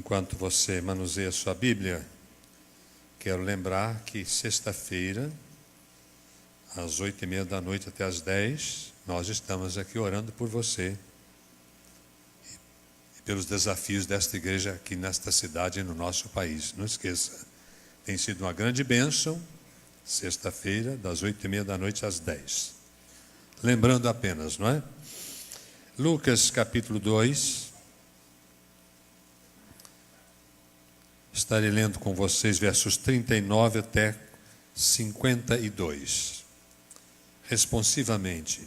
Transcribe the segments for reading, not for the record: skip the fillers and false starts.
Enquanto você manuseia sua Bíblia, quero lembrar que sexta-feira, às 8h30 da noite até às 10, nós estamos aqui orando por você e pelos desafios desta igreja aqui nesta cidade e no nosso país. Não esqueça, tem sido uma grande bênção, sexta-feira, das 8h30 da noite às 10. Lembrando apenas, não é? Lucas capítulo 2. Estarei lendo com vocês versos 39 até 52. Responsivamente.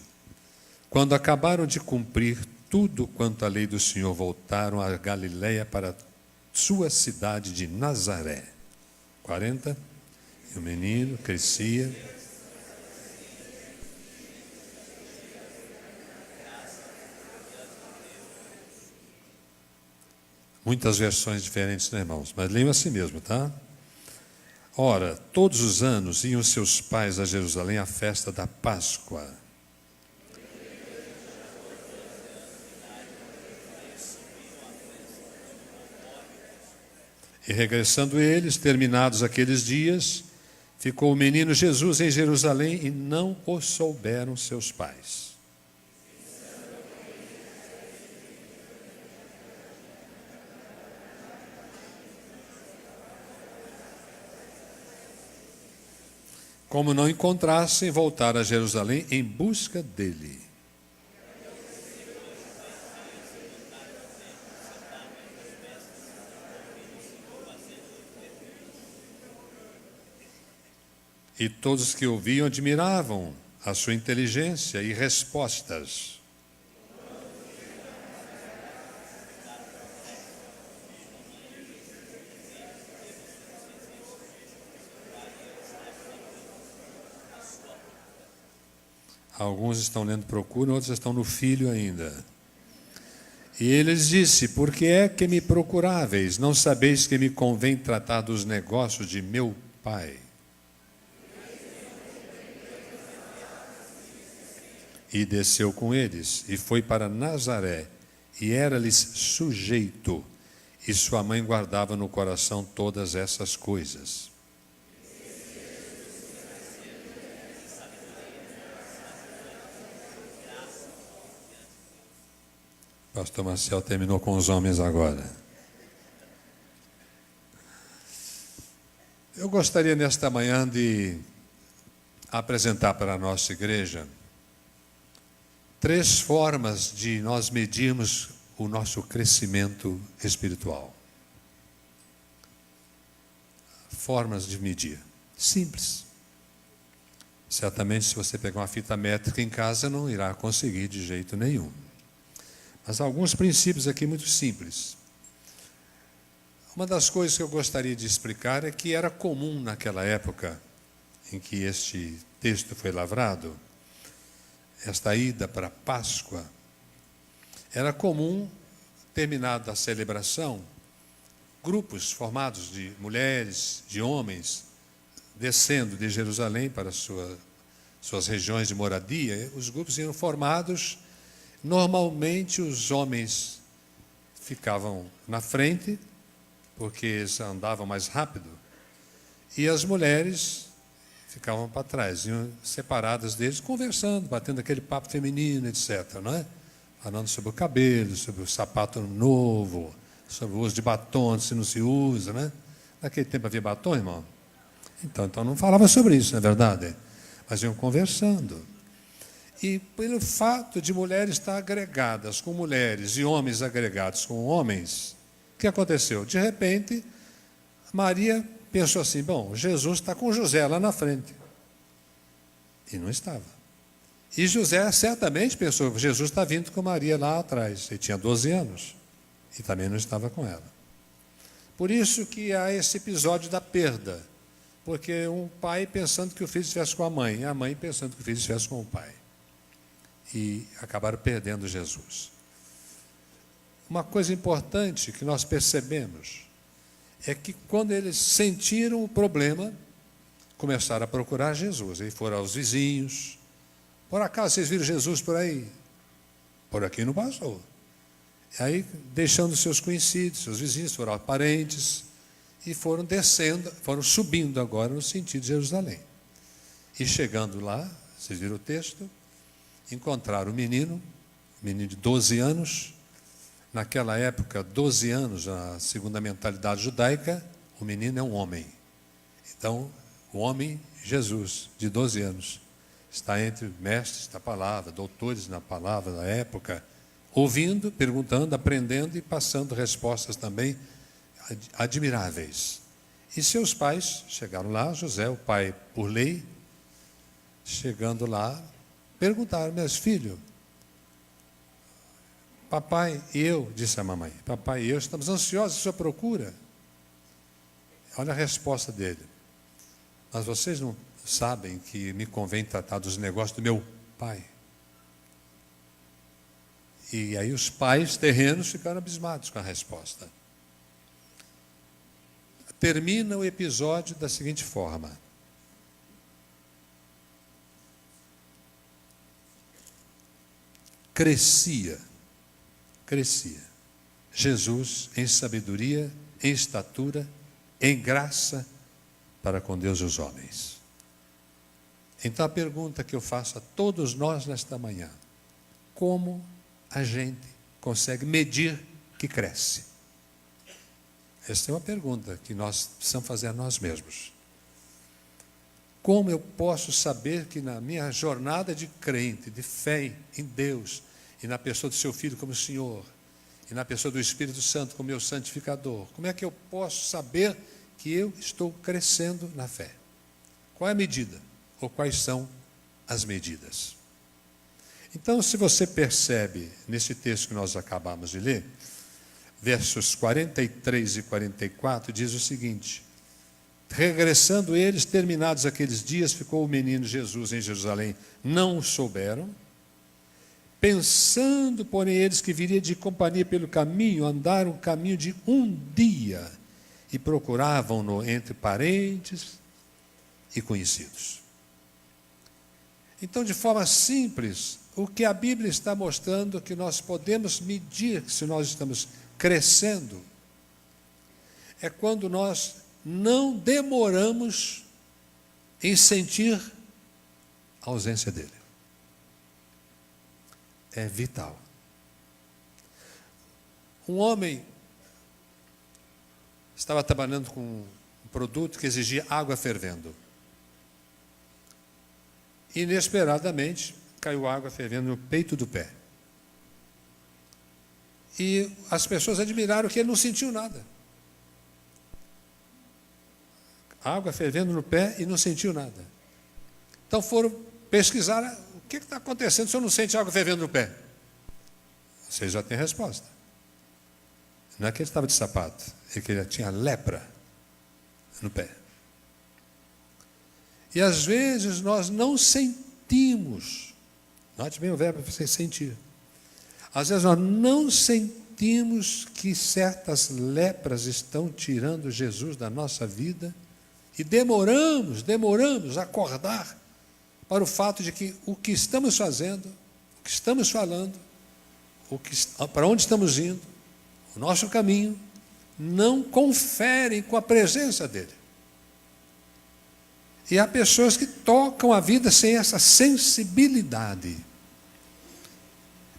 Quando acabaram de cumprir tudo quanto a lei do Senhor, voltaram a Galiléia para sua cidade de Nazaré. 40. E o menino crescia. Muitas versões diferentes, né, irmãos? Mas leiam assim mesmo, tá? Ora, todos os anos iam seus pais a Jerusalém à festa da Páscoa. E regressando eles, terminados aqueles dias, ficou o menino Jesus em Jerusalém e não o souberam seus pais. Como não encontrassem, voltaram a Jerusalém em busca dele. E todos que ouviam admiravam a sua inteligência e respostas. Alguns estão lendo Procura, outros estão no Filho ainda. E ele lhes disse: por que é que me procuráveis? Não sabeis que me convém tratar dos negócios de meu Pai? E desceu com eles, e foi para Nazaré, e era-lhes sujeito, e sua mãe guardava no coração todas essas coisas. Pastor Marcel terminou com os homens agora. Eu gostaria nesta manhã de apresentar para a nossa igreja 3 formas de nós medirmos o nosso crescimento espiritual. Formas de medir. Simples. Certamente, se você pegar uma fita métrica em casa, não irá conseguir de jeito nenhum. Mas alguns princípios aqui muito simples. Uma das coisas que eu gostaria de explicar é que era comum naquela época em que este texto foi lavrado, esta ida para a Páscoa, era comum, terminada a celebração, grupos formados de mulheres, de homens, descendo de Jerusalém para suas regiões de moradia. Os grupos eram formados. Normalmente os homens ficavam na frente, porque eles andavam mais rápido, e as mulheres ficavam para trás, iam separadas deles, conversando, batendo aquele papo feminino, etc., não é? Falando sobre o cabelo, sobre o sapato novo, sobre o uso de batom, se não se usa, né? Naquele tempo havia batom, irmão? Então não falava sobre isso, não é verdade? Mas iam conversando. E pelo fato de mulheres estar agregadas com mulheres e homens agregados com homens, o que aconteceu? De repente, Maria pensou assim: bom, Jesus está com José lá na frente. E não estava. E José certamente pensou: Jesus está vindo com Maria lá atrás. Ele tinha 12 anos e também não estava com ela. Por isso que há esse episódio da perda. Porque um pai pensando que o filho estivesse com a mãe, e a mãe pensando que o filho estivesse com o pai. E acabaram perdendo Jesus. Uma coisa importante que nós percebemos é que quando eles sentiram o problema, começaram a procurar Jesus. E foram aos vizinhos: por acaso vocês viram Jesus por aí? Por aqui não passou. Aí, deixando seus conhecidos, seus vizinhos, foram parentes, e foram descendo, foram subindo agora no sentido de Jerusalém. E chegando lá, vocês viram o texto, encontraram o menino de 12 anos. Naquela época, 12 anos, segundo a mentalidade judaica, o menino é um homem. Então, o homem, Jesus, de 12 anos, está entre mestres da palavra, doutores na palavra da época, ouvindo, perguntando, aprendendo e passando respostas também admiráveis. E seus pais chegaram lá, José, o pai por lei, chegando lá, perguntaram: "Meus filhos, papai e eu", disse a mamãe, "papai e eu estamos ansiosos à sua procura." Olha a resposta dele: "Mas vocês não sabem que me convém tratar dos negócios do meu pai?" E aí os pais terrenos ficaram abismados com a resposta. Termina o episódio da seguinte forma: crescia Jesus em sabedoria, em estatura, em graça para com Deus e os homens. Então a pergunta que eu faço a todos nós nesta manhã: como a gente consegue medir que cresce? Essa é uma pergunta que nós precisamos fazer a nós mesmos. Como eu posso saber que na minha jornada de crente, de fé em Deus, e na pessoa do seu Filho como Senhor, e na pessoa do Espírito Santo como meu santificador, como é que eu posso saber que eu estou crescendo na fé? Qual é a medida? Ou quais são as medidas? Então, se você percebe nesse texto que nós acabamos de ler, versos 43 e 44, diz o seguinte: regressando eles, terminados aqueles dias, ficou o menino Jesus em Jerusalém. Não o souberam. Pensando, porém, eles que viria de companhia pelo caminho, andaram o caminho de um dia e procuravam-no entre parentes e conhecidos. Então, de forma simples, o que a Bíblia está mostrando que nós podemos medir se nós estamos crescendo é quando nós não demoramos em sentir a ausência dele. É vital. Um homem estava trabalhando com um produto que exigia água fervendo. Inesperadamente, caiu água fervendo no peito do pé. E as pessoas admiraram que ele não sentiu nada. Água fervendo no pé e não sentiu nada. Então foram pesquisar: o que está acontecendo se eu não sente água fervendo no pé? Vocês já têm a resposta. Não é que ele estava de sapato, é que ele tinha lepra no pé. E às vezes nós não sentimos, note bem o verbo para você sentir. Às vezes nós não sentimos que certas lepras estão tirando Jesus da nossa vida e demoramos a acordar para o fato de que o que estamos fazendo, o que estamos falando, para onde estamos indo, o nosso caminho, não conferem com a presença dele. E há pessoas que tocam a vida sem essa sensibilidade.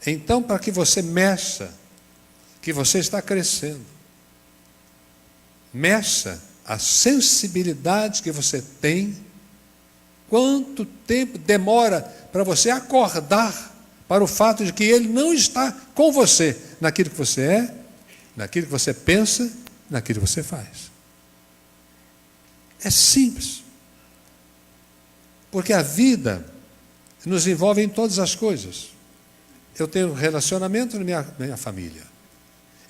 Então, para que você meça que você está crescendo, meça a sensibilidade que você tem, quanto tempo demora para você acordar para o fato de que ele não está com você naquilo que você é, naquilo que você pensa, naquilo que você faz. É simples. Porque a vida nos envolve em todas as coisas. Eu tenho relacionamento na minha família.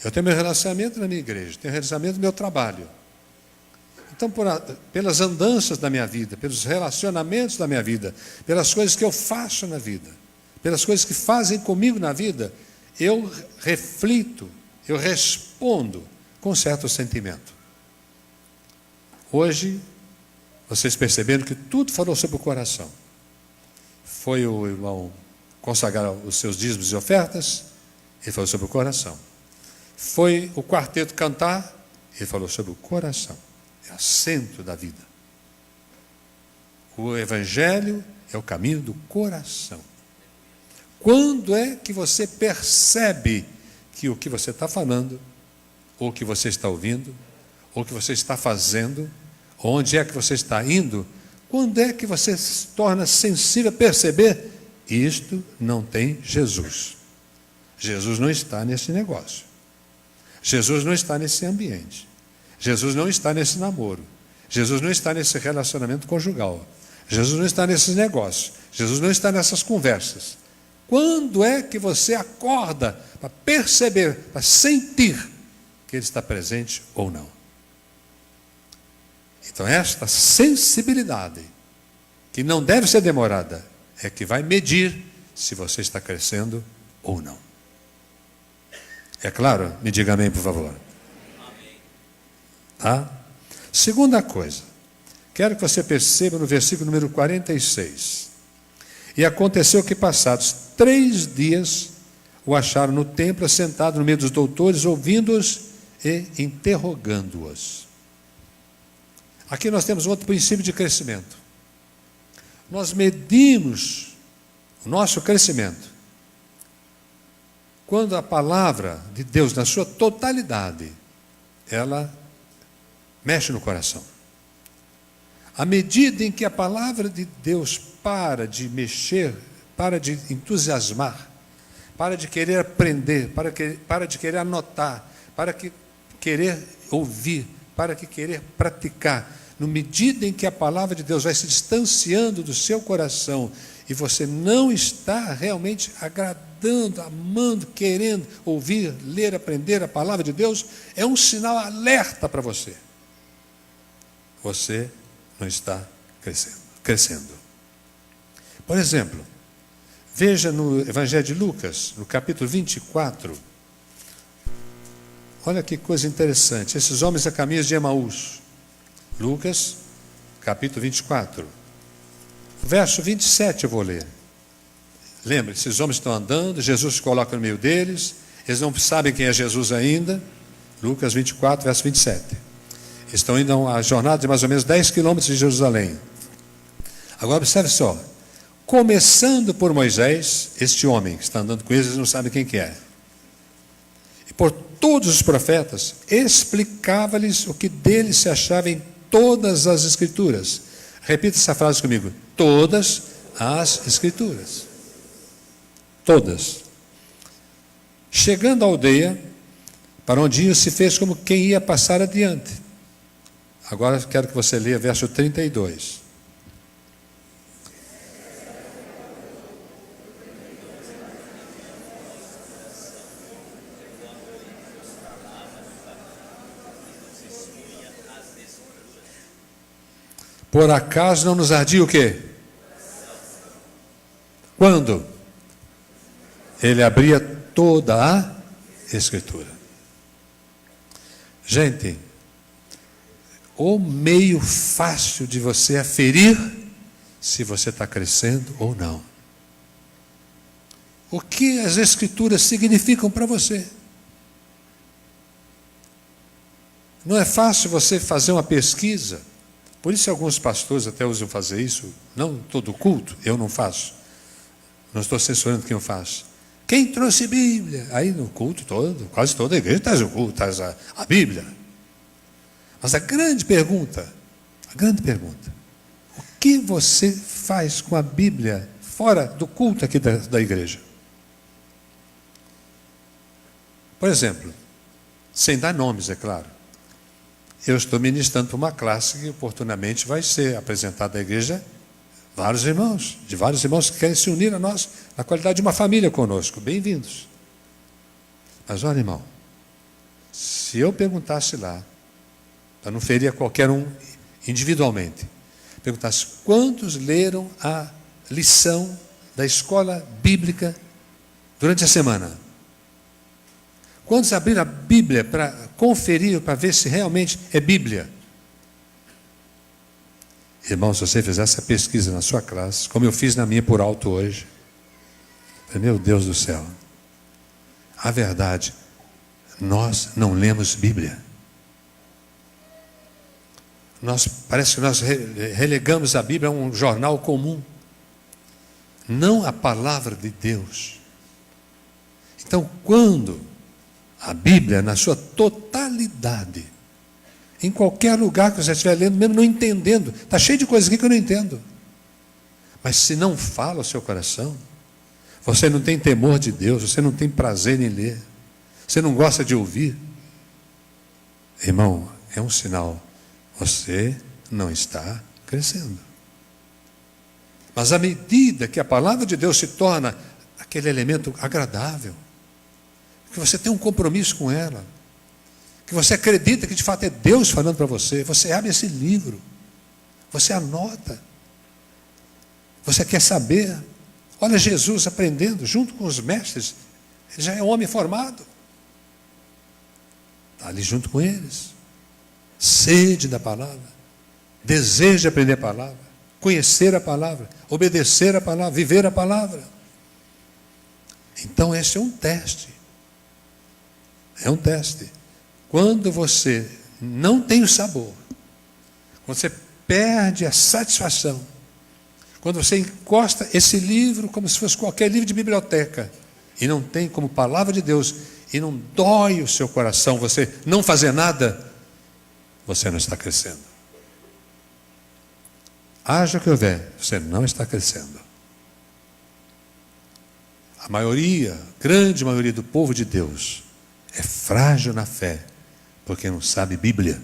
Eu tenho meu relacionamento na minha igreja. Tenho relacionamento no meu trabalho. Então, pelas andanças da minha vida, pelos relacionamentos da minha vida, pelas coisas que eu faço na vida, pelas coisas que fazem comigo na vida, eu reflito, eu respondo com certo sentimento. Hoje, vocês perceberam que tudo falou sobre o coração. Foi o irmão consagrar os seus dízimos e ofertas, ele falou sobre o coração. foi o quarteto cantar, ele falou sobre o coração. É o centro da vida. O Evangelho é o caminho do coração. Quando é que você percebe que o que você está falando, ou o que você está ouvindo, ou o que você está fazendo, onde é que você está indo, quando é que você se torna sensível a perceber? Isto não tem Jesus. Jesus não está nesse negócio. Jesus não está nesse ambiente. Jesus não está nesse namoro. Jesus não está nesse relacionamento conjugal. Jesus não está nesses negócios. Jesus não está nessas conversas. Quando é que você acorda para perceber, para sentir que Ele está presente ou não? Então, esta sensibilidade, que não deve ser demorada, é que vai medir se você está crescendo ou não. É claro? Me diga amém, por favor. Amém. Tá? Segunda coisa, quero que você perceba no versículo número 46. E aconteceu que, passados 3 dias, o acharam no templo, sentado no meio dos doutores, ouvindo-os e interrogando-os. Aqui nós temos outro princípio de crescimento. Nós medimos o nosso crescimento quando a palavra de Deus, na sua totalidade, ela mexe no coração. À medida em que a palavra de Deus para de mexer, para de entusiasmar, para de querer aprender, para de querer anotar, para de querer ouvir, para de querer praticar, na medida em que a palavra de Deus vai se distanciando do seu coração e você não está realmente agradando, amando, querendo ouvir, ler, aprender a palavra de Deus, é um alerta para você. Você não está crescendo. Por exemplo, veja no Evangelho de Lucas, no capítulo 24. Olha que coisa interessante. Esses homens a caminho de Emaús. Lucas, capítulo 24. Verso 27 eu vou ler. Lembra, esses homens estão andando, Jesus se coloca no meio deles, eles não sabem quem é Jesus ainda. Lucas 24, verso 27. Estão indo a uma jornada de mais ou menos 10 quilômetros de Jerusalém. Agora observe só. Começando por Moisés, este homem que está andando com eles, eles não sabem quem que é. E por todos os profetas, explicava-lhes o que deles se achava em todas as Escrituras. Repita essa frase comigo. Todas as Escrituras. Todas. Chegando à aldeia, para onde ia, se fez como quem ia passar adiante. Agora quero que você leia verso 32. Por acaso não nos ardia o quê? Quando? Ele abria toda a Escritura. Gente, o meio fácil de você aferir se você está crescendo ou não. O que as Escrituras significam para você? Não é fácil você fazer uma pesquisa. Por isso alguns pastores até usam fazer isso, não todo culto, eu não faço. Não estou censurando quem eu faço. Quem trouxe Bíblia? Aí no culto todo, quase toda a igreja traz o culto, traz a Bíblia. Mas a grande pergunta, o que você faz com a Bíblia fora do culto aqui da igreja? Por exemplo, sem dar nomes, é claro. Eu estou ministrando para uma classe que oportunamente vai ser apresentada à igreja de vários irmãos que querem se unir a nós na qualidade de uma família conosco. Bem-vindos. Mas olha, irmão, se eu perguntasse lá, para não ferir a qualquer um individualmente, perguntasse quantos leram a lição da escola bíblica durante a semana? Quantos abriram a Bíblia para conferir, para ver se realmente é Bíblia? Irmão, se você fizesse a pesquisa na sua classe, como eu fiz na minha por alto hoje, meu Deus do céu, a verdade nós não lemos Bíblia. Parece que nós relegamos a Bíblia a um jornal comum, não a palavra de Deus. Então, quando a Bíblia, na sua totalidade, em qualquer lugar que você estiver lendo, mesmo não entendendo, está cheio de coisas aqui que eu não entendo, mas se não fala o seu coração, você não tem temor de Deus, você não tem prazer em ler, você não gosta de ouvir, irmão, é um sinal, você não está crescendo. Mas à medida que a palavra de Deus se torna aquele elemento agradável, que você tem um compromisso com ela, que você acredita que de fato é Deus falando para você, você abre esse livro, você anota, você quer saber. Olha Jesus aprendendo junto com os mestres, ele já é homem formado, está ali junto com eles, sede da palavra, desejo de aprender a palavra, conhecer a palavra, obedecer a palavra, viver a palavra. Então esse é um teste. É um teste. Quando você não tem o sabor, quando você perde a satisfação, quando você encosta esse livro como se fosse qualquer livro de biblioteca, e não tem como palavra de Deus, e não dói o seu coração, você não fazer nada, você não está crescendo. Haja o que houver, você não está crescendo. A maioria, grande maioria do povo de Deus é frágil na fé, porque não sabe Bíblia,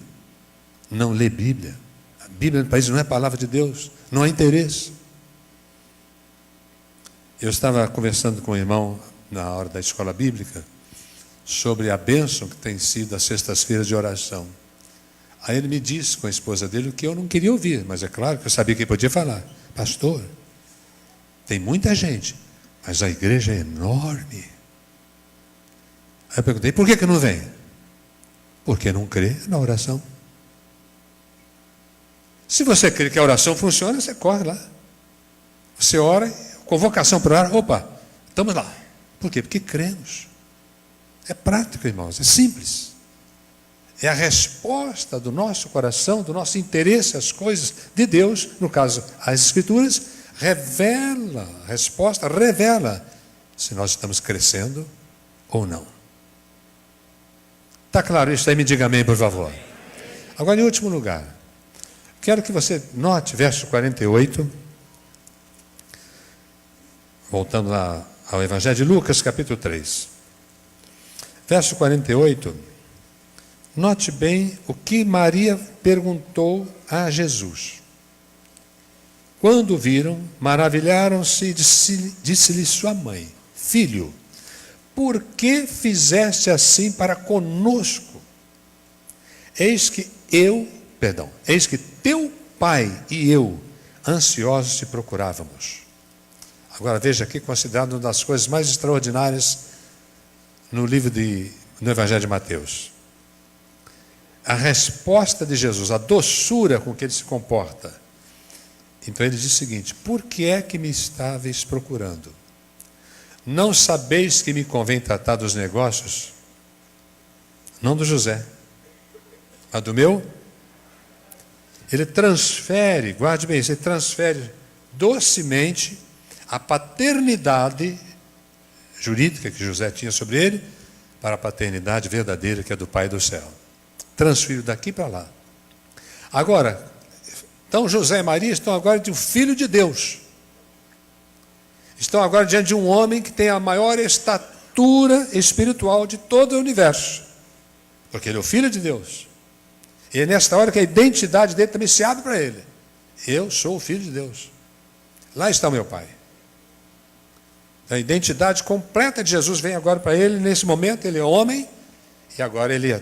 não lê Bíblia. A Bíblia no país não é palavra de Deus, não há interesse. Eu estava conversando com o irmão na hora da escola bíblica sobre a bênção que tem sido as sextas-feiras de oração. Aí ele me disse com a esposa dele o que eu não queria ouvir, mas é claro que eu sabia que ele podia falar. Pastor, tem muita gente, mas a igreja é enorme. Aí eu perguntei, por que não vem? Porque não crê na oração. Se você crê que a oração funciona, você corre lá. Você ora, convocação para orar, opa, estamos lá. Por quê? Porque cremos. É prático, irmãos, é simples. É a resposta do nosso coração, do nosso interesse às coisas de Deus, no caso, as Escrituras, revela, a resposta revela se nós estamos crescendo ou não. Está claro isso aí? Me diga amém, por favor. Agora, em último lugar, quero que você note verso 48, voltando lá ao Evangelho de Lucas, capítulo 3. Verso 48, note bem o que Maria perguntou a Jesus. Quando o viram, maravilharam-se e disse-lhe sua mãe, filho, por que fizeste assim para conosco? Eis que teu pai e eu, ansiosos te procurávamos. Agora veja aqui, considerado uma das coisas mais extraordinárias no Evangelho de Mateus. A resposta de Jesus, a doçura com que ele se comporta. Então ele diz o seguinte, por que é que me estáveis procurando? Não sabeis que me convém tratar dos negócios? Não do José, mas do meu? Ele transfere, guarde bem isso, ele transfere docemente a paternidade jurídica que José tinha sobre ele para a paternidade verdadeira que é do Pai do céu. Transfiro daqui para lá. Agora, então José e Maria estão agora diante de um filho de Deus. Estão agora diante de um homem que tem a maior estatura espiritual de todo o universo. Porque ele é o filho de Deus. E é nesta hora que a identidade dele também se abre para ele. Eu sou o filho de Deus. Lá está o meu Pai. A identidade completa de Jesus vem agora para ele. Nesse momento ele é homem. E agora ele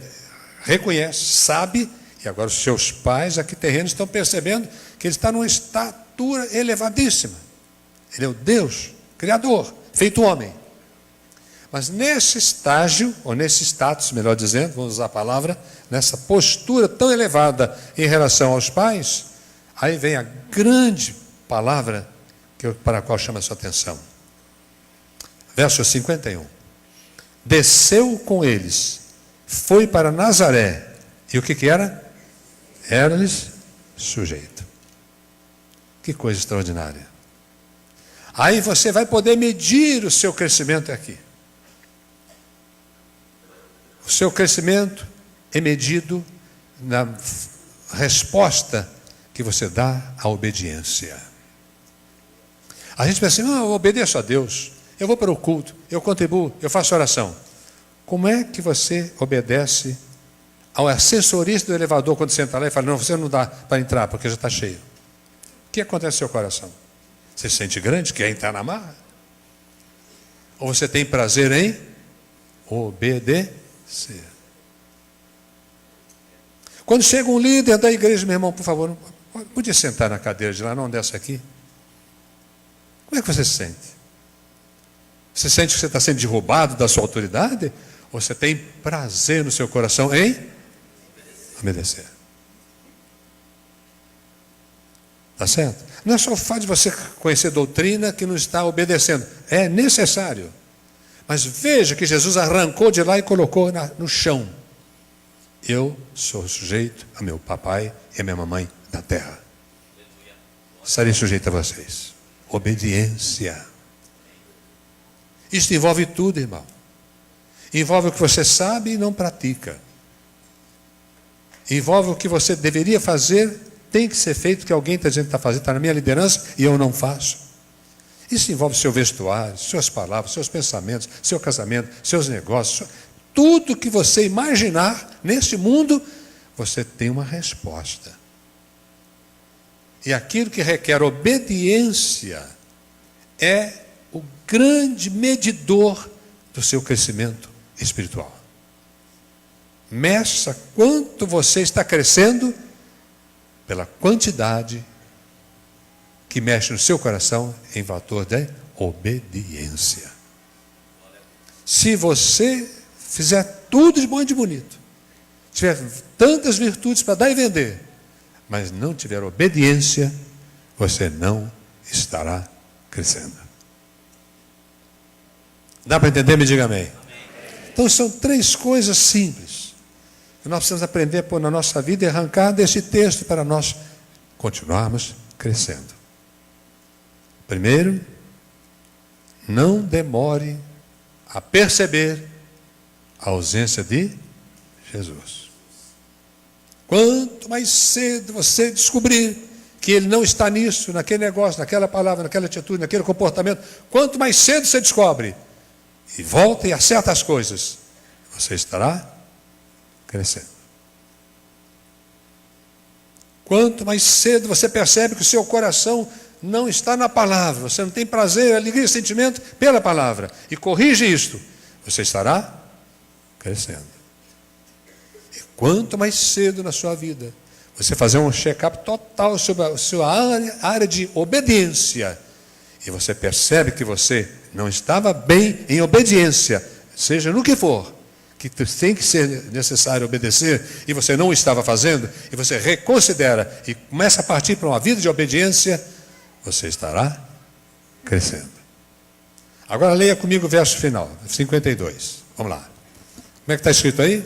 reconhece, sabe. E agora os seus pais aqui terrenos estão percebendo que ele está numa estatura elevadíssima. Ele é o Deus, Criador, feito homem. Mas nesse estágio, ou nesse status, melhor dizendo, vamos usar a palavra, nessa postura tão elevada em relação aos pais, aí vem a grande palavra para a qual chama a sua atenção. Verso 51. Desceu com eles foi para Nazaré. E o que era? Era-lhes sujeito. Que coisa extraordinária. Aí você vai poder medir o seu crescimento aqui. O seu crescimento é medido na resposta que você dá à obediência. A gente pensa assim, eu obedeço a Deus, eu vou para o culto, eu contribuo, eu faço oração. Como é que você obedece ao ascensorista do elevador quando você entra lá e fala, não, você não dá para entrar porque já está cheio? O que acontece no seu coração? Você se sente grande, quer entrar na marra? Ou você tem prazer em obedecer? Quando chega um líder da igreja, meu irmão, por favor, podia sentar na cadeira de lá, não desce aqui. Como é que você se sente? Você sente que você está sendo derrubado da sua autoridade? Ou você tem prazer no seu coração em obedecer? Está certo? Não é só o fato de você conhecer doutrina que não está obedecendo. É necessário. Mas veja que Jesus arrancou de lá e colocou no chão. Eu sou sujeito a meu papai e a minha mamãe na terra. Estarei sujeito a vocês. Obediência. Isso envolve tudo, irmão. Envolve o que você sabe e não pratica. Envolve o que você deveria fazer, tem que ser feito, que alguém está dizendo que está fazendo, está na minha liderança e eu não faço. Isso envolve seu vestuário, suas palavras, seus pensamentos, seu casamento, seus negócios. Tudo que você imaginar nesse mundo, você tem uma resposta. E aquilo que requer obediência é o grande medidor do seu crescimento espiritual. Meça quanto você está crescendo pela quantidade que mexe no seu coração em fator de obediência. Se você fizer tudo de bom e de bonito, tiver tantas virtudes para dar e vender, mas não tiver obediência, você não estará crescendo. Dá para entender? Me diga amém. Então são 3 coisas simples que nós precisamos aprender a pôr na nossa vida e arrancar desse texto para nós continuarmos crescendo. Primeiro, não demore a perceber a ausência de Jesus. Quanto mais cedo você descobrir que Ele não está nisso, naquele negócio, naquela palavra, naquela atitude, naquele comportamento, quanto mais cedo você descobre e volta e acerta as coisas, você estará crescendo. Quanto mais cedo você percebe que o seu coração não está na palavra, você não tem prazer, alegria, sentimento pela palavra, e corrige isto, você estará crescendo. E quanto mais cedo na sua vida você fazer um check-up total sobre a sua área de obediência, e você percebe que você não estava bem em obediência, seja no que for, que tem que ser necessário obedecer, e você não estava fazendo, e você reconsidera e começa a partir para uma vida de obediência, você estará crescendo. Agora leia comigo o verso final, 52. Vamos lá. Como é que está escrito aí?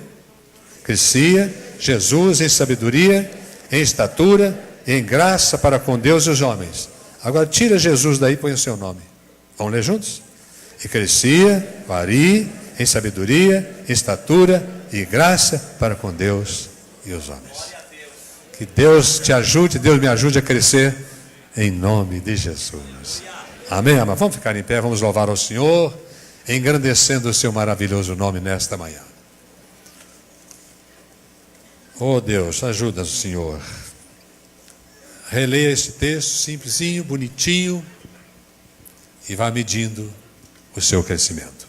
Crescia Jesus em sabedoria, em estatura, em graça para com Deus e os homens. Agora tira Jesus daí e põe o seu nome. Vamos ler juntos? E crescia, varia, em sabedoria, em estatura e graça para com Deus e os homens. Que Deus te ajude, Deus me ajude a crescer em nome de Jesus. Amém, amém. Vamos ficar em pé, vamos louvar ao Senhor, engrandecendo o seu maravilhoso nome nesta manhã. Oh Deus, ajuda-nos, Senhor. Releia esse texto simplesinho, bonitinho, e vá medindo o seu crescimento.